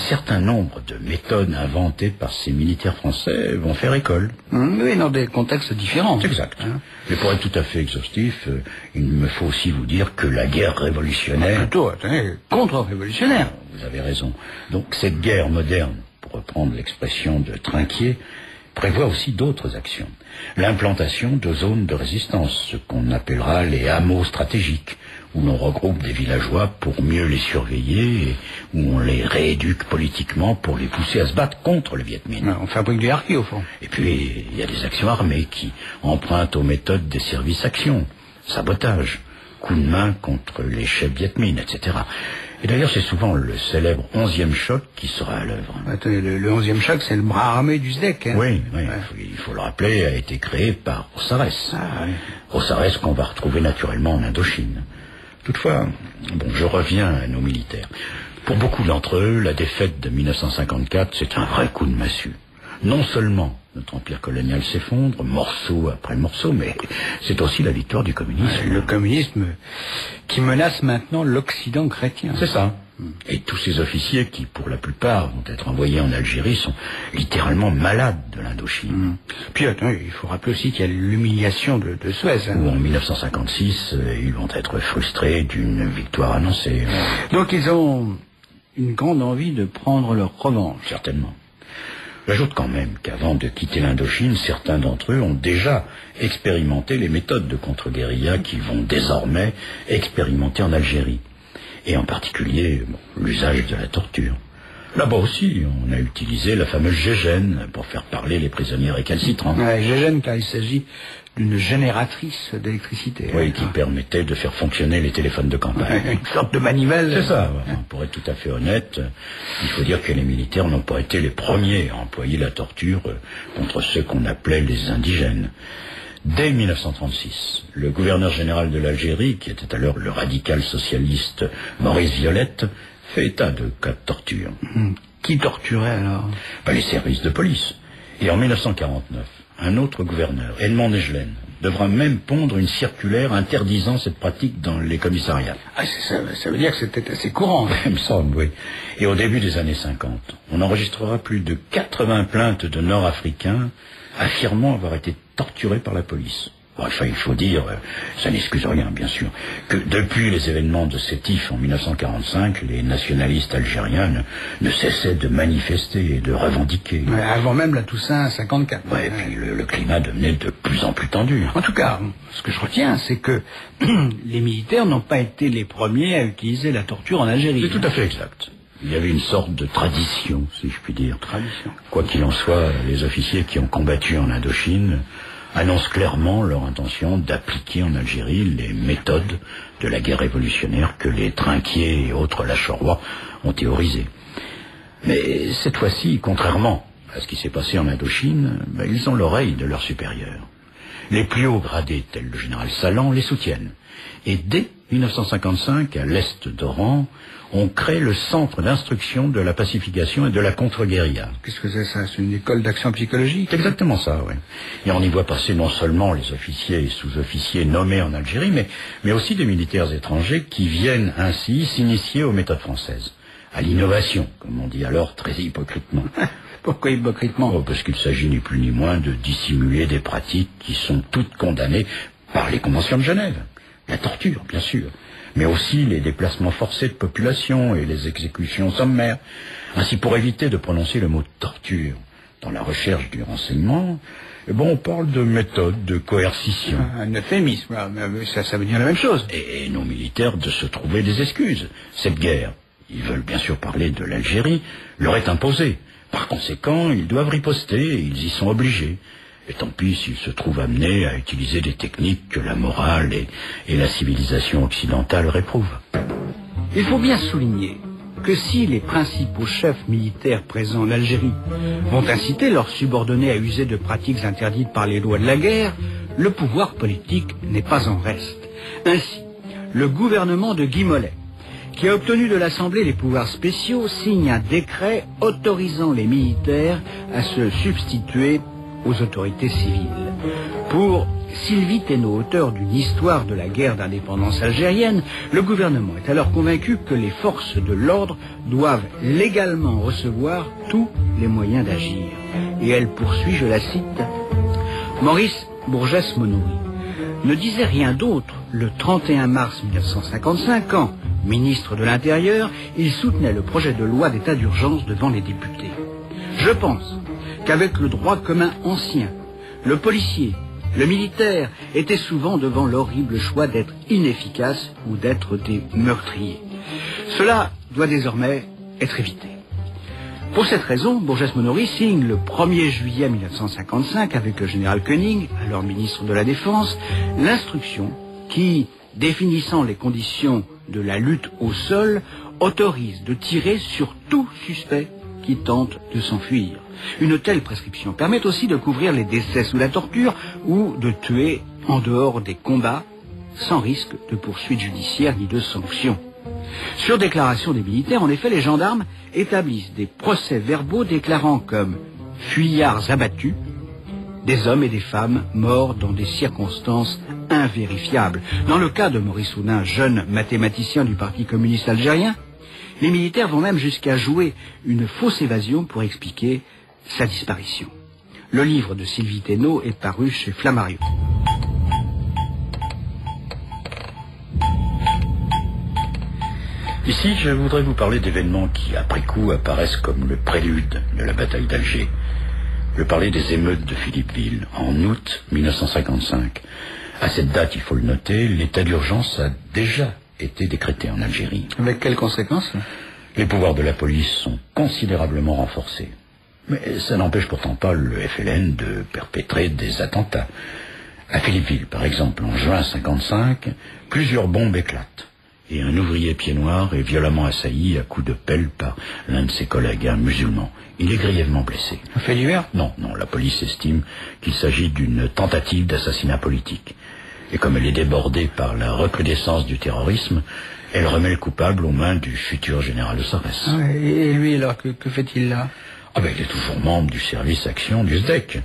certain nombre de méthodes inventées par ces militaires français vont faire école. Oui, dans des contextes différents. Exact. Mais pour être tout à fait exhaustif, il me faut aussi vous dire que la guerre révolutionnaire... Plutôt, attendez, contre-révolutionnaire. Vous avez raison. Donc cette guerre moderne, pour reprendre l'expression de Trinquier, prévoit aussi d'autres actions. L'implantation de zones de résistance, ce qu'on appellera les hameaux stratégiques, où l'on regroupe des villageois pour mieux les surveiller et où on les rééduque politiquement pour les pousser à se battre contre le Viet Minh. On fabrique du harki au fond. Et puis, il y a des actions armées qui empruntent aux méthodes des services actions, sabotage, coups de main contre les chefs Viet Minh, etc. Et d'ailleurs, c'est souvent le célèbre 11e choc qui sera à l'œuvre. Attendez, le 11e choc, c'est le bras armé du SDEC. Hein. Oui, oui, il faut le rappeler, a été créé par Rossarès. Rossarès qu'on va retrouver naturellement en Indochine. Toutefois, je reviens à nos militaires. Pour beaucoup d'entre eux, la défaite de 1954, c'est un vrai coup de massue. Non seulement notre empire colonial s'effondre, morceau après morceau, mais c'est aussi la victoire du communisme. Le communisme qui menace maintenant l'Occident chrétien. C'est ça. Et tous ces officiers qui, pour la plupart, vont être envoyés en Algérie sont littéralement malades de l'Indochine. Puis, attendez, il faut rappeler aussi qu'il y a l'humiliation de Suez. Où en 1956, ils vont être frustrés d'une victoire annoncée. Donc ils ont une grande envie de prendre leur revanche. Certainement. J'ajoute quand même qu'avant de quitter l'Indochine, certains d'entre eux ont déjà expérimenté les méthodes de contre-guérilla qu'ils vont désormais expérimenter en Algérie. Et en particulier, l'usage de la torture. Là-bas aussi, on a utilisé la fameuse gégène pour faire parler les prisonniers récalcitrants. Gégène, car il s'agit d'une génératrice d'électricité. Oui, qui permettait de faire fonctionner les téléphones de campagne. Une sorte de manivelle. C'est ça. Pour être tout à fait honnête, il faut dire que les militaires n'ont pas été les premiers à employer la torture contre ceux qu'on appelait les indigènes. Dès 1936, le gouverneur général de l'Algérie, qui était alors le radical socialiste Maurice Violette, fait état de cas de torture. Qui torturait alors? Les services de police. Et en 1949, un autre gouverneur, Edmond Negelen, devra même pondre une circulaire interdisant cette pratique dans les commissariats. Ça veut dire que c'était assez courant. Il me semble, oui. Et au début des années 50, on enregistrera plus de 80 plaintes de Nord-Africains affirmant avoir été torturés par la police. Enfin, il faut dire, ça n'excuse rien, bien sûr, que depuis les événements de Sétif en 1945, les nationalistes algériens ne cessaient de manifester et de revendiquer. Avant même la Toussaint 54. Et puis le climat devenait de plus en plus tendu. En tout cas, ce que je retiens, c'est que les militaires n'ont pas été les premiers à utiliser la torture en Algérie. C'est tout à fait exact. Il y avait une sorte de tradition, si je puis dire. Tradition. Quoi qu'il en soit, les officiers qui ont combattu en Indochine annoncent clairement leur intention d'appliquer en Algérie les méthodes de la guerre révolutionnaire que les Trinquier et autres Lachaurois ont théorisées. Mais cette fois-ci, contrairement à ce qui s'est passé en Indochine, ils ont l'oreille de leurs supérieurs. Les plus hauts gradés, tels le général Salan, les soutiennent. Et dès 1955, à l'est d'Oran, on crée le centre d'instruction de la pacification et de la contre-guérilla. Qu'est-ce que c'est ça? C'est une école d'action psychologique? C'est exactement ça, oui. Et on y voit passer non seulement les officiers et sous-officiers nommés en Algérie, mais aussi des militaires étrangers qui viennent ainsi s'initier aux méthodes françaises. À l'innovation, comme on dit alors très hypocritement. Pourquoi hypocritement? Parce qu'il s'agit ni plus ni moins de dissimuler des pratiques qui sont toutes condamnées par les conventions de Genève. La torture, bien sûr, mais aussi les déplacements forcés de population et les exécutions sommaires. Ainsi, pour éviter de prononcer le mot torture dans la recherche du renseignement, on parle de méthode de coercition. Un euphémisme, ça veut dire la même chose. Et nos militaires de se trouver des excuses. Cette guerre, ils veulent bien sûr parler de l'Algérie, leur est imposée. Par conséquent, ils doivent riposter et ils y sont obligés. Et tant pis s'ils se trouvent amenés à utiliser des techniques que la morale et la civilisation occidentale réprouvent. Il faut bien souligner que si les principaux chefs militaires présents en Algérie vont inciter leurs subordonnés à user de pratiques interdites par les lois de la guerre, le pouvoir politique n'est pas en reste. Ainsi, le gouvernement de Guy Mollet, qui a obtenu de l'Assemblée les pouvoirs spéciaux, signe un décret autorisant les militaires à se substituer aux autorités civiles pour Sylvie Thénault, auteur d'une histoire de la guerre d'indépendance algérienne, le gouvernement est alors convaincu que les forces de l'ordre doivent légalement recevoir tous les moyens d'agir. Et elle poursuit, je la cite, « Maurice Bourgès-Monory ne disait rien d'autre le 31 mars 1955 quand, ministre de l'Intérieur, il soutenait le projet de loi d'état d'urgence devant les députés. Je pense qu'avec le droit commun ancien, le policier, le militaire étaient souvent devant l'horrible choix d'être inefficaces ou d'être des meurtriers. Cela doit désormais être évité. Pour cette raison, Bourgès-Monory signe le 1er juillet 1955 avec le général Koenig, alors ministre de la Défense, l'instruction qui, définissant les conditions de la lutte au sol, autorise de tirer sur tout suspect qui tente de s'enfuir. Une telle prescription permet aussi de couvrir les décès sous la torture ou de tuer en dehors des combats sans risque de poursuite judiciaire ni de sanction. Sur déclaration des militaires, en effet, les gendarmes établissent des procès-verbaux déclarant comme fuyards abattus des hommes et des femmes morts dans des circonstances invérifiables. Dans le cas de Maurice Oudin, jeune mathématicien du Parti communiste algérien, les militaires vont même jusqu'à jouer une fausse évasion pour expliquer sa disparition. Le livre de Sylvie Thénault est paru chez Flammarion. Ici, je voudrais vous parler d'événements qui, après coup, apparaissent comme le prélude de la bataille d'Alger. Je parlais des émeutes de Philippeville, en août 1955. À cette date, il faut le noter, l'état d'urgence a déjà été décrété en Algérie. Avec quelles conséquences ? Les pouvoirs de la police sont considérablement renforcés. Mais ça n'empêche pourtant pas le FLN de perpétrer des attentats. À Philippeville, par exemple, en juin 1955, plusieurs bombes éclatent. Et un ouvrier pied noir est violemment assailli à coups de pelle par l'un de ses collègues, un musulman. Il est grièvement blessé. Un fait divers ? Non, la police estime qu'il s'agit d'une tentative d'assassinat politique. Et comme elle est débordée par la recrudescence du terrorisme, elle remet le coupable aux mains du futur général Osarès. Ah, et lui, alors, que fait-il là ? Il est toujours membre du service action du SDEC.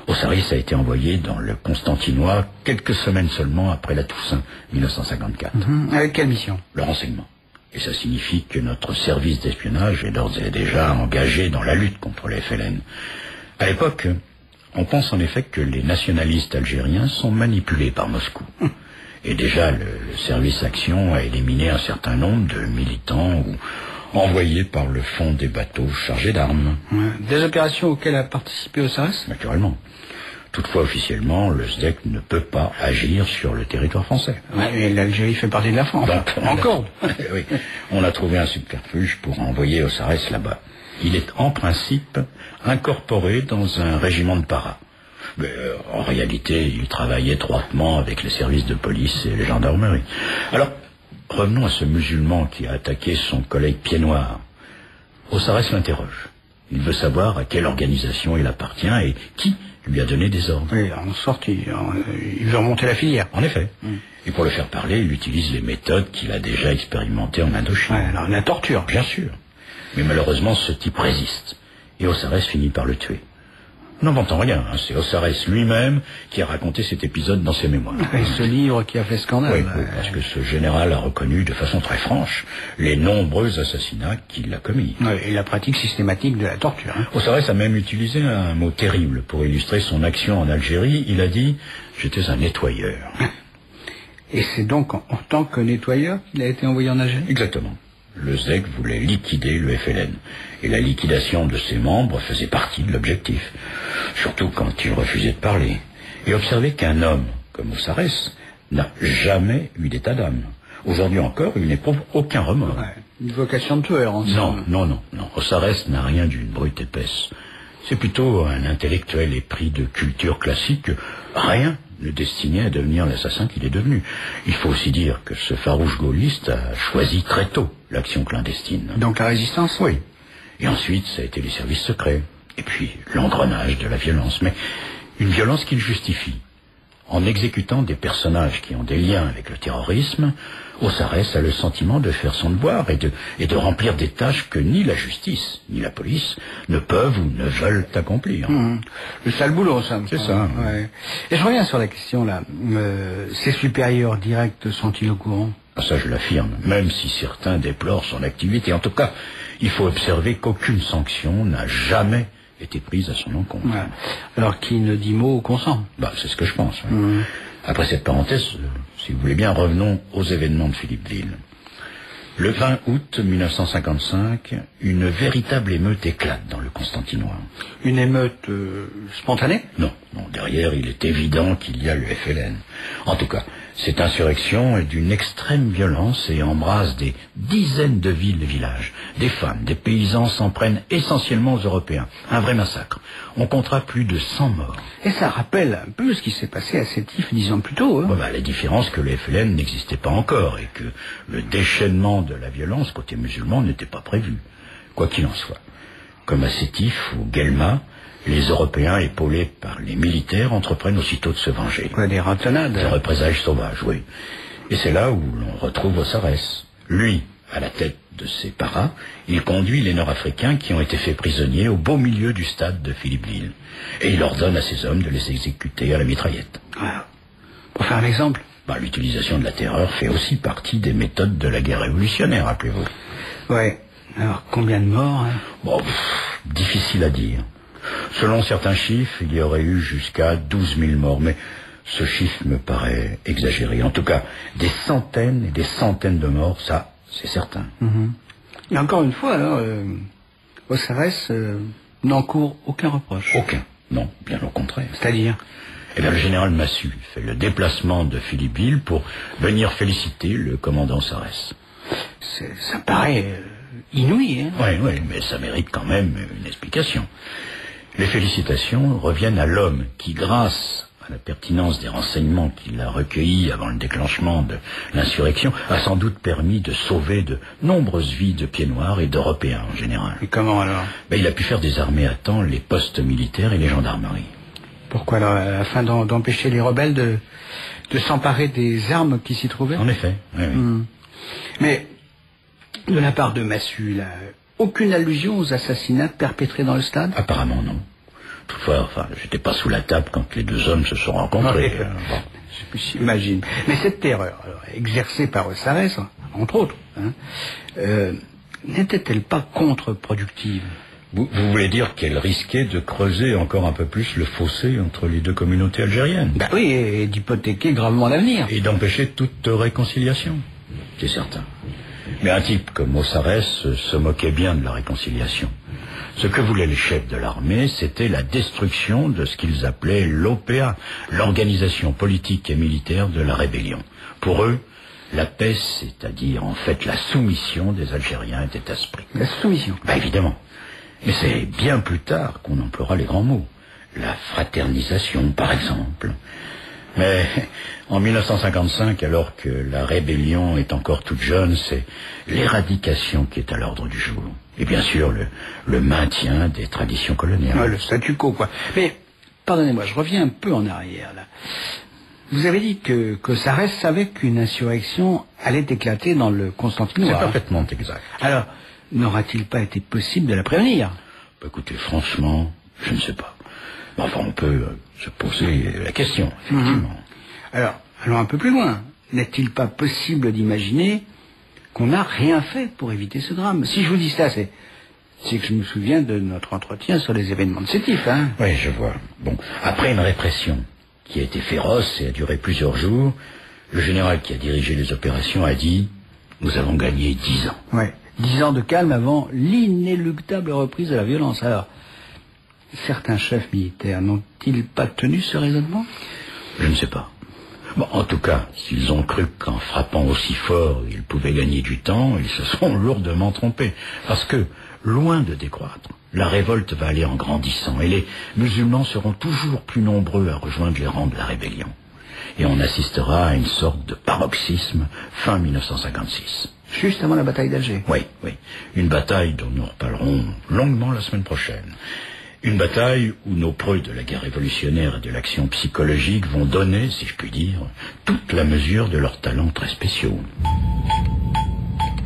Osarès a été envoyé dans le Constantinois quelques semaines seulement après la Toussaint 1954. Avec quelle mission ? Le renseignement. Et ça signifie que notre service d'espionnage est d'ores et déjà engagé dans la lutte contre les FLN. À l'époque, on pense en effet que les nationalistes algériens sont manipulés par Moscou. Et déjà, le service action a éliminé un certain nombre de militants ou envoyés par le fond des bateaux chargés d'armes. Des opérations auxquelles a participé Osarès ? Naturellement. Toutefois, officiellement, le SDEC ne peut pas agir sur le territoire français. Mais l'Algérie fait partie de la France. Encore. Oui. On a trouvé un subterfuge pour envoyer Osarès là-bas. Il est en principe incorporé dans un régiment de para. Mais en réalité, il travaille étroitement avec les services de police et les gendarmeries. Alors, revenons à ce musulman qui a attaqué son collègue pied noir. Osarès l'interroge. Il veut savoir à quelle organisation il appartient et qui lui a donné des ordres. Oui, en sortie, il veut remonter la filière. En effet. Et pour le faire parler, il utilise les méthodes qu'il a déjà expérimentées en Indochine. Alors, la torture. Bien sûr. Mais malheureusement, ce type résiste. Et Osarès finit par le tuer. N'inventons rien, c'est Osarès lui-même qui a raconté cet épisode dans ses mémoires. Et ce livre qui a fait scandale. Oui, parce que ce général a reconnu de façon très franche les nombreux assassinats qu'il a commis. Et la pratique systématique de la torture. Osarès a même utilisé un mot terrible pour illustrer son action en Algérie. Il a dit « j'étais un nettoyeur ». Et c'est donc en tant que nettoyeur qu'il a été envoyé en Algérie ? Exactement. Le SDEC voulait liquider le FLN. Et la liquidation de ses membres faisait partie de l'objectif. Surtout quand il refusait de parler. Et observez qu'un homme comme Osarès n'a jamais eu d'état d'âme. Aujourd'hui encore, il n'éprouve aucun remords. Une vocation de tueur, en somme. Non. Osarès n'a rien d'une brute épaisse. C'est plutôt un intellectuel épris de culture classique. Rien ne destiné à devenir l'assassin qu'il est devenu. Il faut aussi dire que ce farouche gaulliste a choisi très tôt l'action clandestine. Donc la résistance ? Oui. Et ensuite, ça a été les services secrets. Et puis, l'engrenage de la violence. Mais une violence qu'il justifie. En exécutant des personnages qui ont des liens avec le terrorisme, Aussaresses a le sentiment de faire son devoir et de remplir des tâches que ni la justice, ni la police ne peuvent ou ne veulent accomplir. Le sale boulot, ça. C'est ça. Ouais. Et je reviens sur la question, là. Ses supérieurs directs sont-ils au courant? Ça, je l'affirme, même si certains déplorent son activité. En tout cas, il faut observer qu'aucune sanction n'a jamais été prise à son encontre. Ouais. Alors, qui ne dit mot consent? C'est ce que je pense. Après cette parenthèse, si vous voulez bien, revenons aux événements de Philippeville. Le 20 août 1955, une véritable émeute éclate dans le Constantinois. Une émeute spontanée? Non, derrière, il est évident qu'il y a le FLN. En tout cas, cette insurrection est d'une extrême violence et embrase des dizaines de villes et villages. Des femmes, des paysans s'en prennent essentiellement aux Européens. Un vrai massacre. On comptera plus de 100 morts. Et ça rappelle un peu ce qui s'est passé à Sétif 10 ans plus tôt. La différence que le FLN n'existait pas encore et que le déchaînement de la violence côté musulman n'était pas prévu. Quoi qu'il en soit. Comme à Sétif ou Guelma, les Européens, épaulés par les militaires, entreprennent aussitôt de se venger. Des ratonnades. Des représailles sauvages, oui. Et c'est là où l'on retrouve Aussaresses. Lui, à la tête de ses paras, il conduit les Nord-Africains qui ont été faits prisonniers au beau milieu du stade de Philippeville. Et il ordonne à ses hommes de les exécuter à la mitraillette. Pour faire un exemple? L'utilisation de la terreur fait aussi partie des méthodes de la guerre révolutionnaire, rappelez-vous. Ouais. Alors, combien de morts? Difficile à dire. Selon certains chiffres, il y aurait eu jusqu'à 12 000 morts, mais ce chiffre me paraît exagéré. En tout cas, des centaines et des centaines de morts, ça, c'est certain. Et encore une fois, alors, Aussaresses n'encourt aucun reproche. Aucun. Non, bien au contraire. C'est-à-dire? Le général Massu fait le déplacement de Philippeville pour venir féliciter le commandant Aussaresses. Ça paraît inouï, hein? Oui, mais ça mérite quand même une explication. Les félicitations reviennent à l'homme qui, grâce à la pertinence des renseignements qu'il a recueillis avant le déclenchement de l'insurrection, a sans doute permis de sauver de nombreuses vies de pieds noirs et d'Européens en général. Et comment alors? Il a pu faire désarmer à temps les postes militaires et les gendarmeries. Pourquoi alors? Afin d'empêcher les rebelles de s'emparer des armes qui s'y trouvaient? En effet, oui. Mais, de la part de Massu, là, aucune allusion aux assassinats perpétrés dans le stade? Apparemment non. Toutefois, j'étais pas sous la table quand les deux hommes se sont rencontrés. J'imagine. Mais cette terreur, exercée par Aussaresses, entre autres, n'était-elle pas contre-productive? Vous voulez dire qu'elle risquait de creuser encore un peu plus le fossé entre les deux communautés algériennes? Oui, et d'hypothéquer gravement l'avenir. Et d'empêcher toute réconciliation, c'est certain. Mais un type comme Aussaresses se moquait bien de la réconciliation. Ce que voulaient les chefs de l'armée, c'était la destruction de ce qu'ils appelaient l'OPA, l'organisation politique et militaire de la rébellion. Pour eux, la paix, c'est-à-dire en fait la soumission des Algériens, était à ce prix. La soumission? Évidemment. Mais c'est bien plus tard qu'on emploiera les grands mots. La fraternisation, par exemple. Mais en 1955, alors que la rébellion est encore toute jeune, c'est l'éradication qui est à l'ordre du jour. Et bien sûr, le maintien des traditions coloniales. Le statu quo, quoi. Mais, pardonnez-moi, je reviens un peu en arrière, là. Vous avez dit que Aussaresses savait qu'une insurrection allait éclater dans le Constantinois. C'est parfaitement exact. Alors, n'aura-t-il pas été possible de la prévenir? Écoutez, franchement, je ne sais pas. On peut se poser la question, effectivement. Alors, allons un peu plus loin. N'est-il pas possible d'imaginer qu'on n'a rien fait pour éviter ce drame? Si je vous dis ça, c'est que je me souviens de notre entretien sur les événements de Sétif, hein? Oui, je vois. Après une répression qui a été féroce et a duré plusieurs jours, le général qui a dirigé les opérations a dit « Nous avons gagné 10 ans. » Oui, 10 ans de calme avant l'inéluctable reprise de la violence. Alors, certains chefs militaires n'ont-ils pas tenu ce raisonnement? Je ne sais pas. En tout cas, s'ils ont cru qu'en frappant aussi fort, ils pouvaient gagner du temps, ils se sont lourdement trompés. Parce que, loin de décroître, la révolte va aller en grandissant et les musulmans seront toujours plus nombreux à rejoindre les rangs de la rébellion. Et on assistera à une sorte de paroxysme fin 1956. Juste avant la bataille d'Alger? Oui. Une bataille dont nous reparlerons longuement la semaine prochaine. Une bataille où nos preux de la guerre révolutionnaire et de l'action psychologique vont donner, si je puis dire, toute la mesure de leurs talents très spéciaux.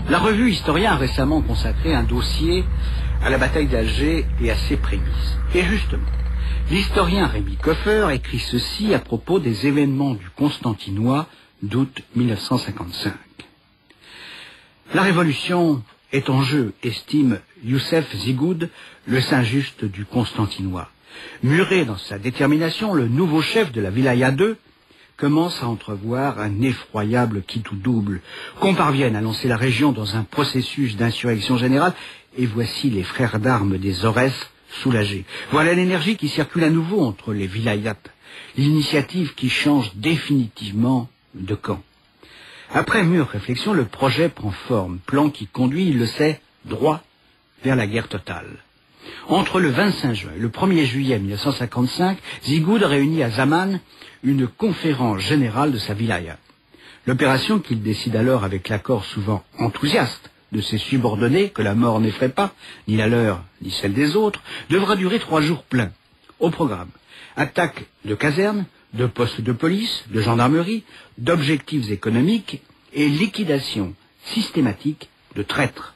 La revue Historien a récemment consacré un dossier à la bataille d'Alger et à ses prémices. Et justement, l'historien Rémi Koffer écrit ceci à propos des événements du Constantinois d'août 1955. La révolution est en jeu, estime Youssef Zigoud, le Saint-Just du Constantinois. Muré dans sa détermination, le nouveau chef de la Wilaya II commence à entrevoir un effroyable quitte-ou-double, qu'on parvienne à lancer la région dans un processus d'insurrection générale, et voici les frères d'armes des Aurès soulagés. Voilà l'énergie qui circule à nouveau entre les wilayats, l'initiative qui change définitivement de camp. Après mûre réflexion, le projet prend forme, plan qui conduit, il le sait, droit vers la guerre totale. Entre le 25 juin et le 1er juillet 1955, Zigoud réunit à Zaman une conférence générale de sa wilaya. L'opération, qu'il décide alors avec l'accord souvent enthousiaste de ses subordonnés, que la mort n'effraie pas, ni la leur, ni celle des autres, devra durer 3 jours pleins. Au programme, attaque de casernes, de postes de police, de gendarmerie, d'objectifs économiques et liquidation systématique de traîtres.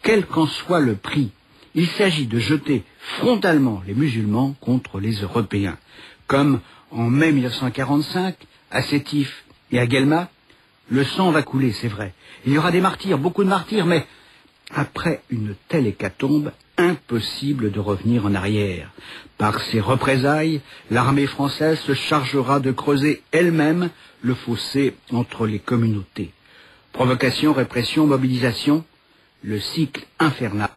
Quel qu'en soit le prix, il s'agit de jeter frontalement les musulmans contre les Européens. Comme en mai 1945, à Sétif et à Guelma, le sang va couler, c'est vrai. Il y aura des martyrs, beaucoup de martyrs, mais après une telle hécatombe, impossible de revenir en arrière. Par ses représailles, l'armée française se chargera de creuser elle-même le fossé entre les communautés. Provocation, répression, mobilisation, le cycle infernal